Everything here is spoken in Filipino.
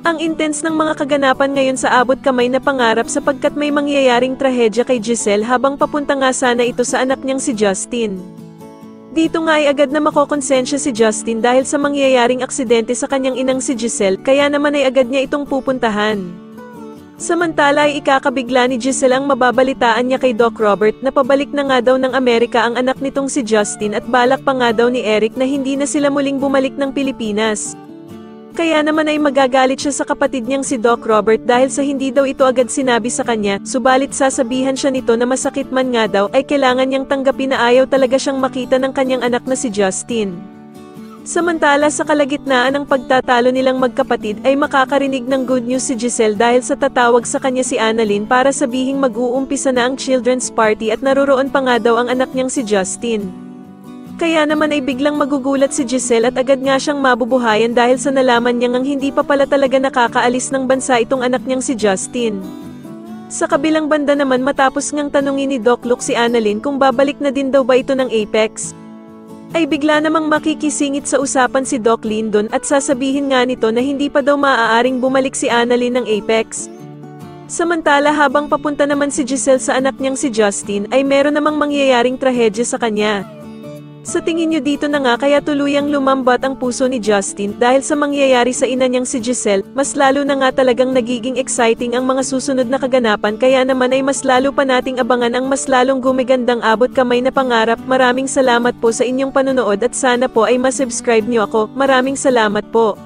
Ang intense ng mga kaganapan ngayon sa abot kamay na pangarap sapagkat may mangyayaring trahedya kay Giselle habang papunta nga sana ito sa anak niyang si Justin. Dito nga ay agad na makokonsensya si Justin dahil sa mangyayaring aksidente sa kanyang inang si Giselle, kaya naman ay agad niya itong pupuntahan. Samantala ay ikakabigla ni Giselle ang mababalitaan niya kay Doc Robert na pabalik na nga daw ng Amerika ang anak nitong si Justin at balak pa nga daw ni Eric na hindi na sila muling bumalik ng Pilipinas. Kaya naman ay magagalit siya sa kapatid niyang si Doc Robert dahil sa hindi daw ito agad sinabi sa kanya, subalit sasabihan siya nito na masakit man nga daw ay kailangan niyang tanggapin na ayaw talaga siyang makita ng kanyang anak na si Justin. Samantala sa kalagitnaan ng pagtatalo nilang magkapatid ay makakarinig ng good news si Giselle dahil sa tatawag sa kanya si Annalyn para sabihing mag-uumpisa na ang children's party at naroroon pa nga daw ang anak niyang si Justin. Kaya naman ay biglang magugulat si Giselle at agad nga siyang mabubuhayan dahil sa nalaman niyang hindi pa pala talaga nakakaalis ng bansa itong anak niyang si Justin. Sa kabilang banda naman matapos ngang tanungin ni Doc Luke si Annalyn kung babalik na din daw ba ito ng Apex, ay bigla namang makikisingit sa usapan si Doc Lyndon at sasabihin nga nito na hindi pa daw maaaring bumalik si Annalyn ng Apex. Samantala habang papunta naman si Giselle sa anak niyang si Justin ay meron namang mangyayaring trahedya sa kanya. Sa tingin nyo dito na nga kaya tuluyang lumambat ang puso ni Justin dahil sa mangyayari sa ina niyang si Giselle, mas lalo na nga talagang nagiging exciting ang mga susunod na kaganapan kaya naman ay mas lalo pa nating abangan ang mas lalong gumigandang abot kamay na pangarap. Maraming salamat po sa inyong panonood at sana po ay masubscribe nyo ako. Maraming salamat po.